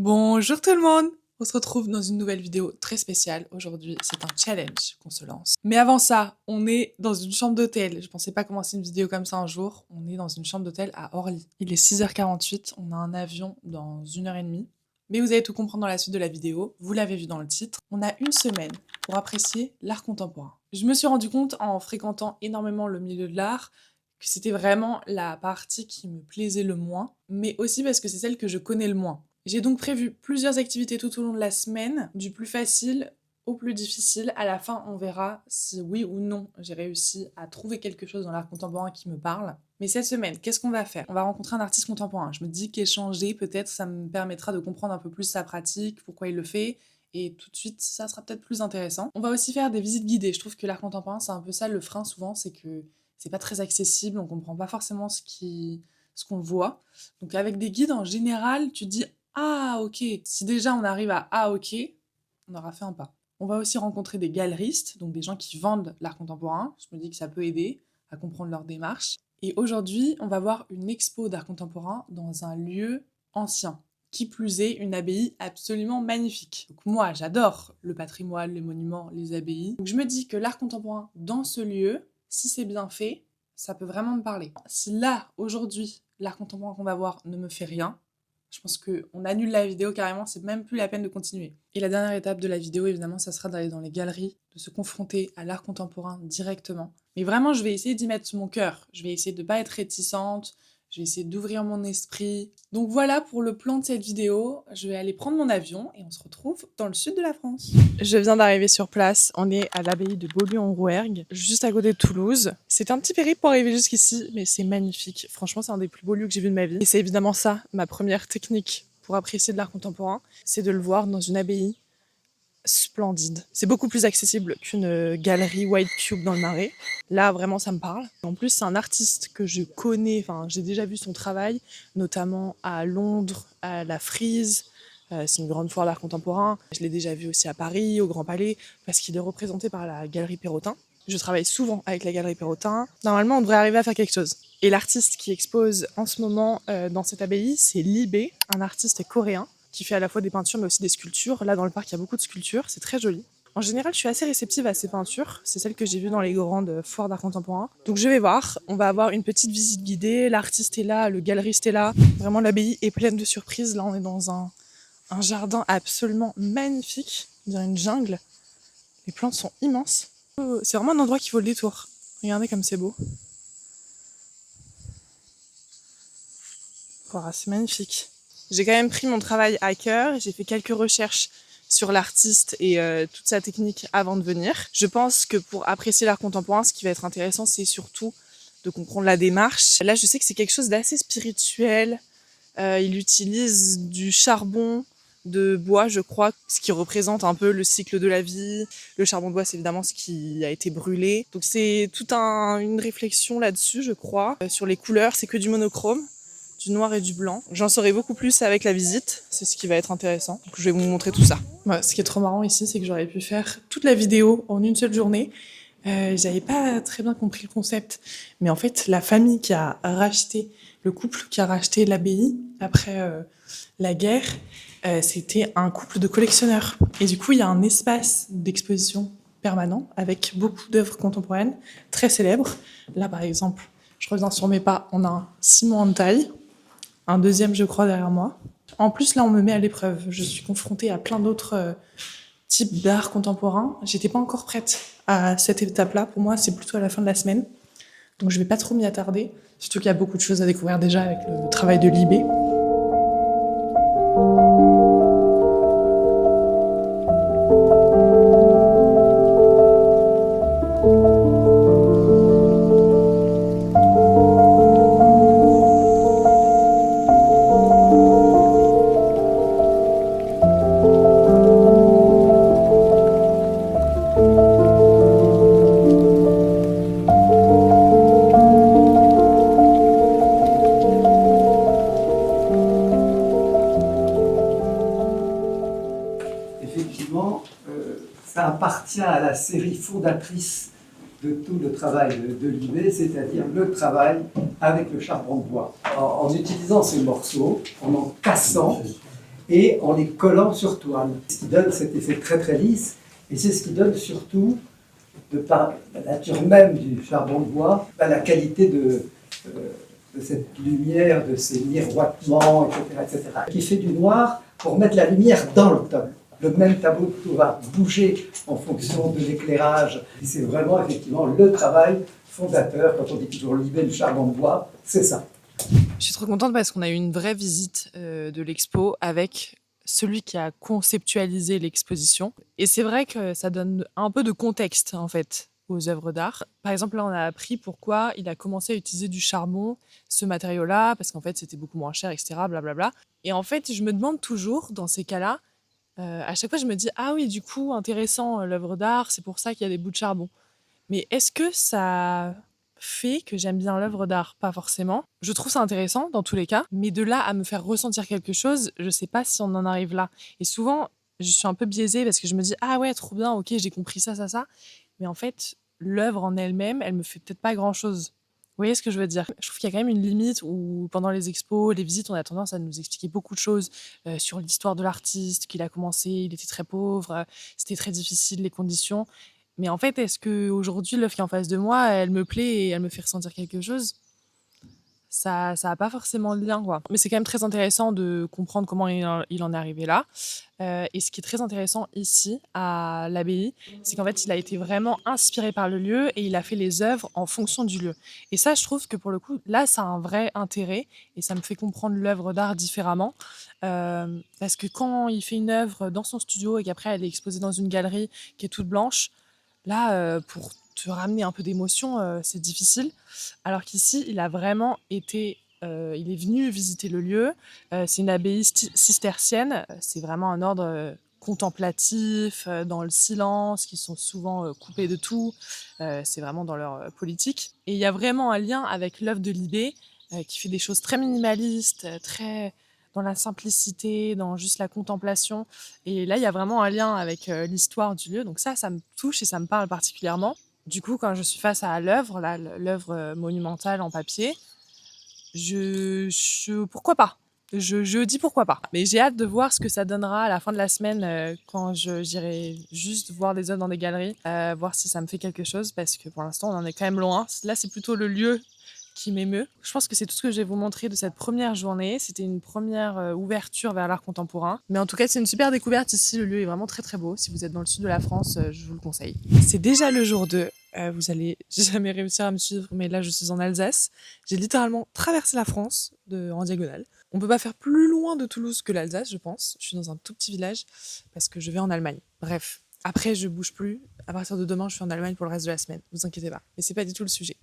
Bonjour tout le monde! On se retrouve dans une nouvelle vidéo très spéciale. Aujourd'hui, c'est un challenge qu'on se lance. Mais avant ça, on est dans une chambre d'hôtel. Je pensais pas commencer une vidéo comme ça un jour. On est dans une chambre d'hôtel à Orly. Il est 6h48, on a un avion dans 1h30. Mais vous allez tout comprendre dans la suite de la vidéo. Vous l'avez vu dans le titre. On a une semaine pour apprécier l'art contemporain. Je me suis rendu compte en fréquentant énormément le milieu de l'art que c'était vraiment la partie qui me plaisait le moins, mais aussi parce que c'est celle que je connais le moins. J'ai donc prévu plusieurs activités tout au long de la semaine, du plus facile au plus difficile. À la fin, on verra si oui ou non j'ai réussi à trouver quelque chose dans l'art contemporain qui me parle. Mais cette semaine, qu'est-ce qu'on va faire? On va rencontrer un artiste contemporain. Je me dis qu'échanger, peut-être, ça me permettra de comprendre un peu plus sa pratique, pourquoi il le fait, et tout de suite, ça sera peut-être plus intéressant. On va aussi faire des visites guidées. Je trouve que l'art contemporain, c'est un peu ça le frein souvent, c'est que c'est pas très accessible, on comprend pas forcément ce qu'on voit. Donc avec des guides, en général, tu te dis ah ok, si déjà on arrive à ah ok, on aura fait un pas. On va aussi rencontrer des galeristes, donc des gens qui vendent l'art contemporain. Je me dis que ça peut aider à comprendre leur démarche. Et aujourd'hui, on va voir une expo d'art contemporain dans un lieu ancien. Qui plus est, une abbaye absolument magnifique. Donc moi, j'adore le patrimoine, les monuments, les abbayes. Donc je me dis que l'art contemporain dans ce lieu, si c'est bien fait, ça peut vraiment me parler. Si là, aujourd'hui, l'art contemporain qu'on va voir ne me fait rien, je pense qu'on annule la vidéo carrément, c'est même plus la peine de continuer. Et la dernière étape de la vidéo, évidemment, ça sera d'aller dans les galeries, de se confronter à l'art contemporain directement. Mais vraiment, je vais essayer d'y mettre mon cœur. Je vais essayer de ne pas être réticente, je vais essayer d'ouvrir mon esprit. Donc voilà pour le plan de cette vidéo. Je vais aller prendre mon avion et on se retrouve dans le sud de la France. Je viens d'arriver sur place. On est à l'abbaye de Beaulieu-en-Rouergue, juste à côté de Toulouse. C'est un petit périple pour arriver jusqu'ici, mais c'est magnifique. Franchement, c'est un des plus beaux lieux que j'ai vu de ma vie. Et c'est évidemment ça, ma première technique pour apprécier de l'art contemporain, c'est de le voir dans une abbaye splendide. C'est beaucoup plus accessible qu'une galerie White Cube dans le Marais. Là, vraiment, ça me parle. En plus, c'est un artiste que je connais, enfin, j'ai déjà vu son travail, notamment à Londres, à la Frise. C'est une grande foire d'art contemporain. Je l'ai déjà vu aussi à Paris, au Grand Palais, parce qu'il est représenté par la Galerie Perrotin. Je travaille souvent avec la Galerie Perrotin. Normalement, on devrait arriver à faire quelque chose. Et l'artiste qui expose en ce moment dans cette abbaye, c'est Libé, un artiste coréen, qui fait à la fois des peintures mais aussi des sculptures. Là, dans le parc, il y a beaucoup de sculptures, c'est très joli. En général, je suis assez réceptive à ces peintures. C'est celles que j'ai vues dans les grandes foires d'art contemporain. Donc je vais voir, on va avoir une petite visite guidée. L'artiste est là, le galeriste est là. Vraiment, l'abbaye est pleine de surprises. Là, on est dans un jardin absolument magnifique, on dirait une jungle. Les plantes sont immenses. Oh, c'est vraiment un endroit qui vaut le détour. Regardez comme c'est beau. Voilà, c'est magnifique. J'ai quand même pris mon travail à cœur, j'ai fait quelques recherches sur l'artiste et toute sa technique avant de venir. Je pense que pour apprécier l'art contemporain, ce qui va être intéressant, c'est surtout de comprendre la démarche. Là, je sais que c'est quelque chose d'assez spirituel. Il utilise du charbon de bois, je crois, ce qui représente un peu le cycle de la vie. Le charbon de bois, c'est évidemment ce qui a été brûlé. Donc c'est toute une réflexion là-dessus, je crois. Sur les couleurs, c'est que du monochrome, du noir et du blanc. J'en saurai beaucoup plus avec la visite, c'est ce qui va être intéressant. Donc je vais vous montrer tout ça. Ouais, ce qui est trop marrant ici, c'est que j'aurais pu faire toute la vidéo en une seule journée. J'avais pas très bien compris le concept, mais en fait, la famille qui a racheté, le couple qui a racheté l'abbaye après la guerre, c'était un couple de collectionneurs. Et du coup, il y a un espace d'exposition permanent avec beaucoup d'œuvres contemporaines très célèbres. Là, par exemple, je reviens sur mes pas, on a un Simon Antaille, un deuxième, je crois, derrière moi. En plus, là, on me met à l'épreuve. Je suis confrontée à plein d'autres types d'art contemporain. J'étais pas encore prête à cette étape-là. Pour moi, c'est plutôt à la fin de la semaine. Donc, je vais pas trop m'y attarder. Surtout qu'il y a beaucoup de choses à découvrir déjà avec le travail de Libé. Ça appartient à la série fondatrice de tout le travail de Libé, c'est-à-dire le travail avec le charbon de bois. En utilisant ces morceaux, en cassant, et en les collant sur toile. Ce qui donne cet effet très très lisse, et c'est ce qui donne surtout, de par la nature même du charbon de bois, la qualité de cette lumière, de ces miroitements, etc., qui fait du noir pour mettre la lumière dans le tableau. Le même tableau va bouger en fonction de l'éclairage. C'est vraiment effectivement le travail fondateur. Quand on dit toujours Libé, le charbon de bois, c'est ça. Je suis trop contente parce qu'on a eu une vraie visite de l'expo avec celui qui a conceptualisé l'exposition. Et c'est vrai que ça donne un peu de contexte, en fait, aux œuvres d'art. Par exemple, là, on a appris pourquoi il a commencé à utiliser du charbon, ce matériau-là, parce qu'en fait, c'était beaucoup moins cher, etc., blablabla. Et en fait, je me demande toujours, dans ces cas-là, à chaque fois, je me dis, ah oui, du coup, intéressant, l'œuvre d'art, c'est pour ça qu'il y a des bouts de charbon. Mais est-ce que ça fait que j'aime bien l'œuvre d'art? Pas forcément. Je trouve ça intéressant dans tous les cas, mais de là à me faire ressentir quelque chose, je sais pas si on en arrive là. Et souvent, je suis un peu biaisée parce que je me dis ah ouais, trop bien, ok, j'ai compris ça, ça, ça. Mais en fait, l'œuvre en elle-même, elle me fait peut-être pas grand-chose. Vous voyez ce que je veux dire? Je trouve qu'il y a quand même une limite où pendant les expos, les visites, on a tendance à nous expliquer beaucoup de choses sur l'histoire de l'artiste, qu'il a commencé, il était très pauvre, c'était très difficile les conditions. Mais en fait, est-ce qu'aujourd'hui, l'œuvre qui est en face de moi, elle me plaît et elle me fait ressentir quelque chose? Ça a pas forcément de lien, quoi. Mais c'est quand même très intéressant de comprendre comment il en est arrivé là. Et ce qui est très intéressant ici, à l'abbaye, c'est qu'en fait, il a été vraiment inspiré par le lieu et il a fait les œuvres en fonction du lieu. Et ça, je trouve que pour le coup, là, ça a un vrai intérêt et ça me fait comprendre l'œuvre d'art différemment. Parce que quand il fait une œuvre dans son studio et qu'après, elle est exposée dans une galerie qui est toute blanche, là, pour te ramener un peu d'émotion, c'est difficile. Alors qu'ici, il a vraiment été, il est venu visiter le lieu. C'est une abbaye cistercienne. C'est vraiment un ordre contemplatif, dans le silence, qui sont souvent coupés de tout. C'est vraiment dans leur politique. Et il y a vraiment un lien avec l'œuvre de Libé, qui fait des choses très minimalistes, très dans la simplicité, dans juste la contemplation. Et là, il y a vraiment un lien avec l'histoire du lieu. Donc ça me touche et ça me parle particulièrement. Du coup, quand je suis face à l'œuvre, là, l'œuvre monumentale en papier, pourquoi pas? Je dis pourquoi pas. Mais j'ai hâte de voir ce que ça donnera à la fin de la semaine quand j'irai juste voir des œuvres dans des galeries, voir si ça me fait quelque chose parce que pour l'instant, on en est quand même loin. Là, c'est plutôt le lieu qui m'émeut. Je pense que c'est tout ce que je vais vous montrer de cette première journée. C'était une première ouverture vers l'art contemporain. Mais en tout cas, c'est une super découverte ici. Le lieu est vraiment très très beau. Si vous êtes dans le sud de la France, je vous le conseille. C'est déjà le jour 2. Vous allez jamais réussir à me suivre, mais là, je suis en Alsace. J'ai littéralement traversé la France en diagonale. On peut pas faire plus loin de Toulouse que l'Alsace, je pense. Je suis dans un tout petit village parce que je vais en Allemagne. Bref. Après, je bouge plus. À partir de demain, je suis en Allemagne pour le reste de la semaine. Vous inquiétez pas. Mais c'est pas du tout le sujet.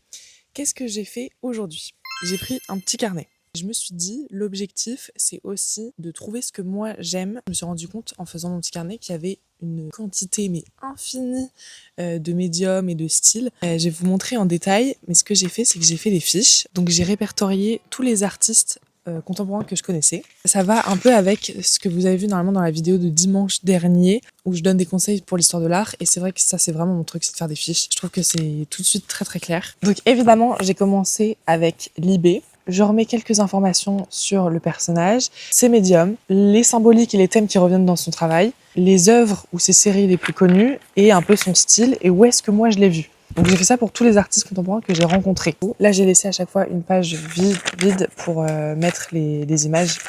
Qu'est-ce que j'ai fait aujourd'hui? J'ai pris un petit carnet. Je me suis dit, l'objectif, c'est aussi de trouver ce que moi j'aime. Je me suis rendu compte en faisant mon petit carnet qu'il y avait une quantité mais infinie de médiums et de styles. Je vais vous montrer en détail, mais ce que j'ai fait, c'est que j'ai fait des fiches. Donc j'ai répertorié tous les artistes contemporains que je connaissais. Ça va un peu avec ce que vous avez vu normalement dans la vidéo de dimanche dernier où je donne des conseils pour l'histoire de l'art et c'est vrai que ça c'est vraiment mon truc, c'est de faire des fiches. Je trouve que c'est tout de suite très très clair. Donc évidemment j'ai commencé avec Libé. Je remets quelques informations sur le personnage, ses médiums, les symboliques et les thèmes qui reviennent dans son travail, les œuvres ou ses séries les plus connues et un peu son style et où est-ce que moi je l'ai vu. Donc j'ai fait ça pour tous les artistes contemporains que j'ai rencontrés. Là j'ai laissé à chaque fois une page vide pour mettre les images.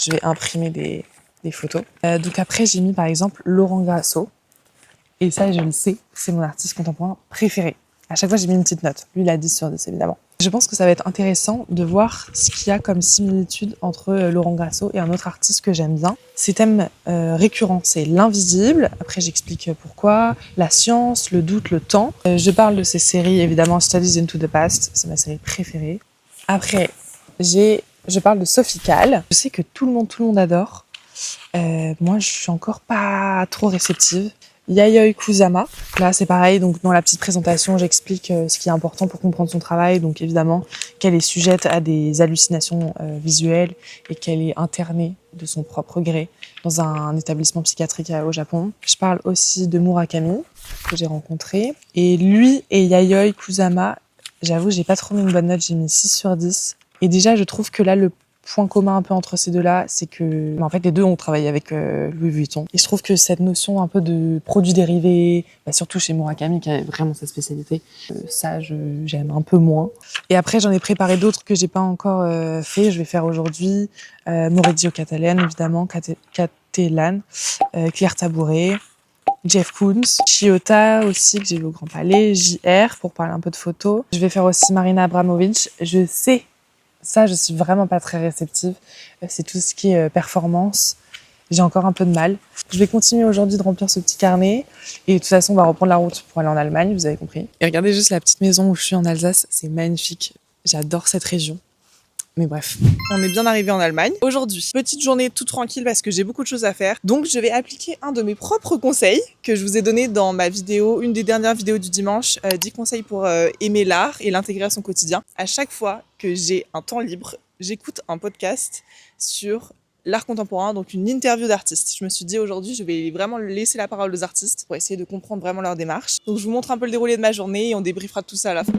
Je vais imprimer des photos. Donc après j'ai mis par exemple Laurent Grasso. Et ça je le sais, c'est mon artiste contemporain préféré. À chaque fois j'ai mis une petite note. Lui il a 10 sur 10 évidemment. Je pense que ça va être intéressant de voir ce qu'il y a comme similitude entre Laurent Grasso et un autre artiste que j'aime bien. Ses thèmes récurrents, c'est l'invisible, après j'explique pourquoi, la science, le doute, le temps. Je parle de ses séries, évidemment, Studies into the Past, c'est ma série préférée. Après, je parle de Sophie Calle. Je sais que tout le monde adore. Moi, je suis encore pas trop réceptive. Yayoi Kusama, là c'est pareil, donc dans la petite présentation j'explique ce qui est important pour comprendre son travail, donc évidemment qu'elle est sujette à des hallucinations visuelles et qu'elle est internée de son propre gré dans un établissement psychiatrique au Japon. Je parle aussi de Murakami que j'ai rencontré, et lui et Yayoi Kusama, j'avoue j'ai pas trop mis une bonne note, j'ai mis 6 sur 10, et déjà je trouve que là le point commun un peu entre ces deux-là, c'est que en fait les deux ont travaillé avec Louis Vuitton. Et je trouve que cette notion un peu de produits dérivés, surtout chez Murakami qui a vraiment sa spécialité, ça j'aime un peu moins. Et après j'en ai préparé d'autres que j'ai pas encore fait. Je vais faire aujourd'hui Maurizio Cattelan évidemment, Cattelan, Claire Tabouret, Jeff Koons, Chiyoda aussi, que j'ai vu au Grand Palais, JR, pour parler un peu de photos. Je vais faire aussi Marina Abramovic. Je sais, ça, je suis vraiment pas très réceptive. C'est tout ce qui est performance. J'ai encore un peu de mal. Je vais continuer aujourd'hui de remplir ce petit carnet. Et de toute façon, on va reprendre la route pour aller en Allemagne, vous avez compris. Et regardez juste la petite maison où je suis en Alsace. C'est magnifique. J'adore cette région. Mais bref, on est bien arrivé en Allemagne. Aujourd'hui, petite journée toute tranquille parce que j'ai beaucoup de choses à faire. Donc je vais appliquer un de mes propres conseils que je vous ai donné dans ma vidéo, une des dernières vidéos du dimanche, 10 conseils pour aimer l'art et l'intégrer à son quotidien. À chaque fois que j'ai un temps libre, j'écoute un podcast sur l'art contemporain, donc une interview d'artistes. Je me suis dit aujourd'hui, je vais vraiment laisser la parole aux artistes pour essayer de comprendre vraiment leur démarche. Donc je vous montre un peu le déroulé de ma journée et on débriefera tout ça à la fin.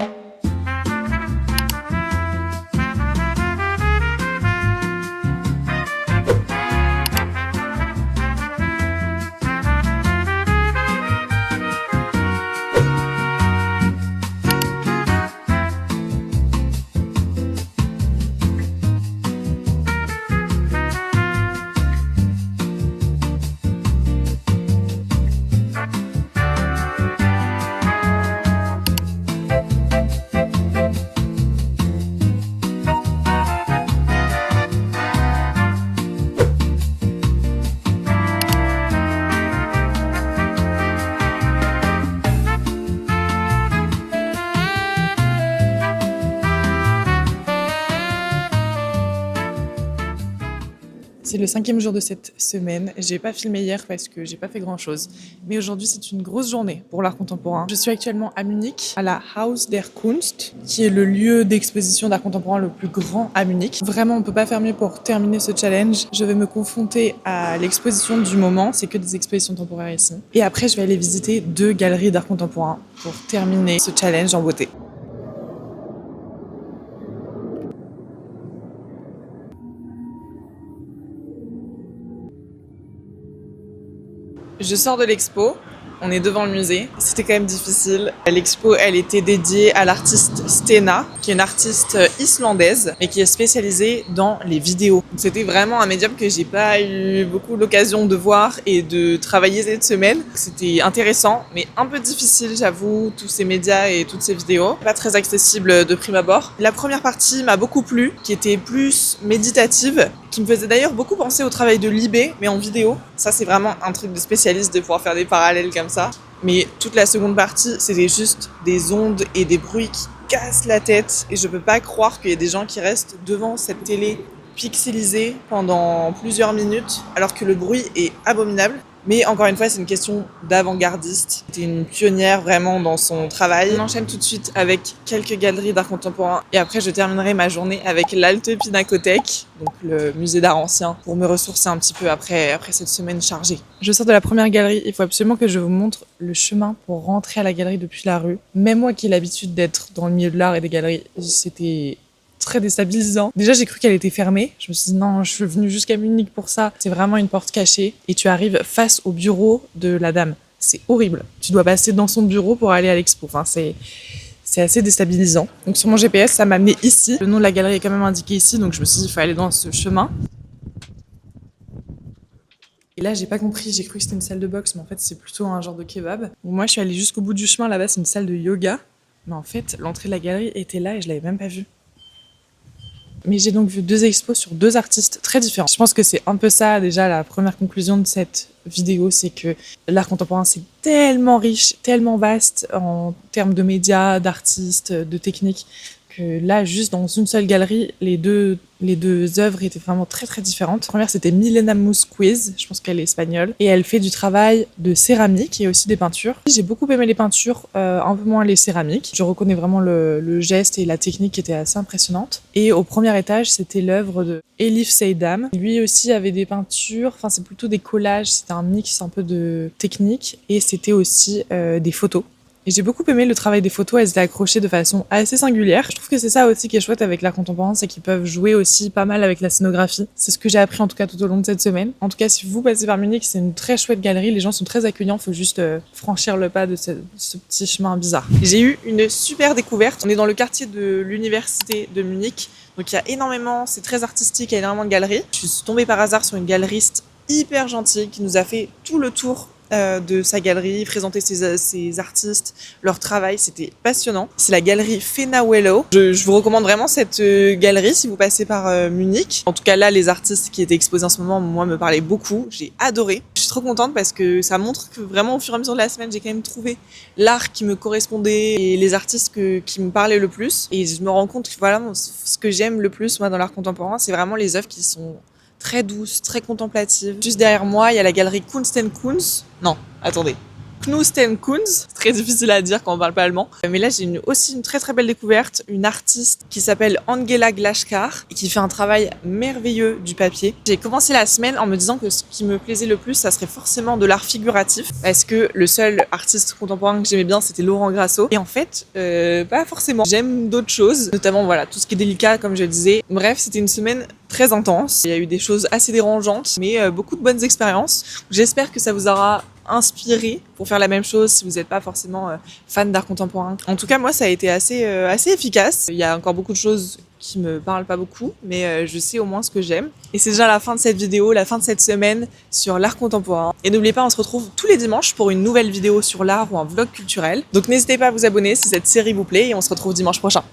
C'est le 5e jour de cette semaine. J'ai pas filmé hier parce que j'ai pas fait grand chose. Mais aujourd'hui, c'est une grosse journée pour l'art contemporain. Je suis actuellement à Munich, à la Haus der Kunst, qui est le lieu d'exposition d'art contemporain le plus grand à Munich. Vraiment, on peut pas faire mieux pour terminer ce challenge. Je vais me confronter à l'exposition du moment. C'est que des expositions temporaires ici. Et après, je vais aller visiter 2 galeries d'art contemporain pour terminer ce challenge en beauté. Je sors de l'expo, on est devant le musée. C'était quand même difficile. L'expo, elle était dédiée à l'artiste Stena, qui est une artiste islandaise, mais qui est spécialisée dans les vidéos. Donc, c'était vraiment un médium que j'ai pas eu beaucoup l'occasion de voir et de travailler cette semaine. C'était intéressant, mais un peu difficile, j'avoue, tous ces médias et toutes ces vidéos. Pas très accessible de prime abord. La première partie m'a beaucoup plu, qui était plus méditative, qui me faisait d'ailleurs beaucoup penser au travail de Libé, mais en vidéo. Ça, c'est vraiment un truc de spécialiste de pouvoir faire des parallèles comme ça. Mais toute la seconde partie, c'était juste des ondes et des bruits qui cassent la tête. Et je peux pas croire qu'il y ait des gens qui restent devant cette télé pixelisée pendant plusieurs minutes, alors que le bruit est abominable. Mais encore une fois, c'est une question d'avant-gardiste. C'était une pionnière vraiment dans son travail. On enchaîne tout de suite avec quelques galeries d'art contemporain. Et après, je terminerai ma journée avec l'Alte Pinakothek, donc le musée d'art ancien, pour me ressourcer un petit peu après cette semaine chargée. Je sors de la première galerie. Il faut absolument que je vous montre le chemin pour rentrer à la galerie depuis la rue. Même moi qui ai l'habitude d'être dans le milieu de l'art et des galeries, c'était très déstabilisant. Déjà, j'ai cru qu'elle était fermée. Je me suis dit non, je suis venue jusqu'à Munich pour ça. C'est vraiment une porte cachée et tu arrives face au bureau de la dame. C'est horrible. Tu dois passer dans son bureau pour aller à l'expo. Enfin, c'est assez déstabilisant. Donc sur mon GPS, ça m'a amené ici. Le nom de la galerie est quand même indiqué ici, donc je me suis dit il faut aller dans ce chemin. Et là, j'ai pas compris, j'ai cru que c'était une salle de boxe, mais en fait, c'est plutôt un genre de kebab. Donc moi, je suis allée jusqu'au bout du chemin, là-bas, c'est une salle de yoga. Mais en fait, l'entrée de la galerie était là et je l'avais même pas vue. Mais j'ai donc vu 2 expos sur 2 artistes très différents. Je pense que c'est un peu ça, déjà, la première conclusion de cette vidéo, c'est que l'art contemporain, c'est tellement riche, tellement vaste en termes de médias, d'artistes, de techniques, que là, juste dans une seule galerie, les deux œuvres étaient vraiment très très différentes. La première, c'était Milena Musquiz, je pense qu'elle est espagnole, et elle fait du travail de céramique et aussi des peintures. J'ai beaucoup aimé les peintures, un peu moins les céramiques. Je reconnais vraiment le geste et la technique qui était assez impressionnante. Et au premier étage, c'était l'œuvre de Elif Seydam. Lui aussi avait des peintures, enfin c'est plutôt des collages, c'était un mix un peu de technique, et c'était aussi des photos. Et j'ai beaucoup aimé le travail des photos, elles étaient accrochées de façon assez singulière. Je trouve que c'est ça aussi qui est chouette avec l'art contemporain, c'est qu'ils peuvent jouer aussi pas mal avec la scénographie. C'est ce que j'ai appris en tout cas tout au long de cette semaine. En tout cas, si vous passez par Munich, c'est une très chouette galerie, les gens sont très accueillants, faut juste franchir le pas de ce petit chemin bizarre. J'ai eu une super découverte, on est dans le quartier de l'université de Munich, donc il y a énormément, c'est très artistique, il y a énormément de galeries. Je suis tombée par hasard sur une galeriste hyper gentille qui nous a fait tout le tour de sa galerie, présenter ses artistes, leur travail, c'était passionnant. C'est la galerie Fenawelow. Je vous recommande vraiment cette galerie si vous passez par Munich. En tout cas là, les artistes qui étaient exposés en ce moment, moi, me parlaient beaucoup. J'ai adoré. Je suis trop contente parce que ça montre que vraiment au fur et à mesure de la semaine, j'ai quand même trouvé l'art qui me correspondait et les artistes qui me parlaient le plus. Et je me rends compte que voilà, ce que j'aime le plus moi dans l'art contemporain, c'est vraiment les œuvres qui sont très douce, très contemplative. Juste derrière moi, il y a la galerie Kunst & Kunst. Non, attendez. Knust & Kunst. C'est très difficile à dire quand on parle pas allemand. Mais là, j'ai aussi une très très belle découverte. Une artiste qui s'appelle Angela Glashkar et qui fait un travail merveilleux du papier. J'ai commencé la semaine en me disant que ce qui me plaisait le plus, ça serait forcément de l'art figuratif. Parce que le seul artiste contemporain que j'aimais bien, c'était Laurent Grasso. Et en fait, pas forcément. J'aime d'autres choses. Notamment, voilà, tout ce qui est délicat, comme je le disais. Bref, c'était une semaine très intense. Il y a eu des choses assez dérangeantes, mais beaucoup de bonnes expériences. J'espère que ça vous aura inspiré pour faire la même chose si vous n'êtes pas forcément fan d'art contemporain. En tout cas, moi, ça a été assez efficace. Il y a encore beaucoup de choses qui me parlent pas beaucoup, mais je sais au moins ce que j'aime. Et c'est déjà la fin de cette vidéo, la fin de cette semaine sur l'art contemporain. Et n'oubliez pas, on se retrouve tous les dimanches pour une nouvelle vidéo sur l'art ou un vlog culturel. Donc n'hésitez pas à vous abonner si cette série vous plaît et on se retrouve dimanche prochain.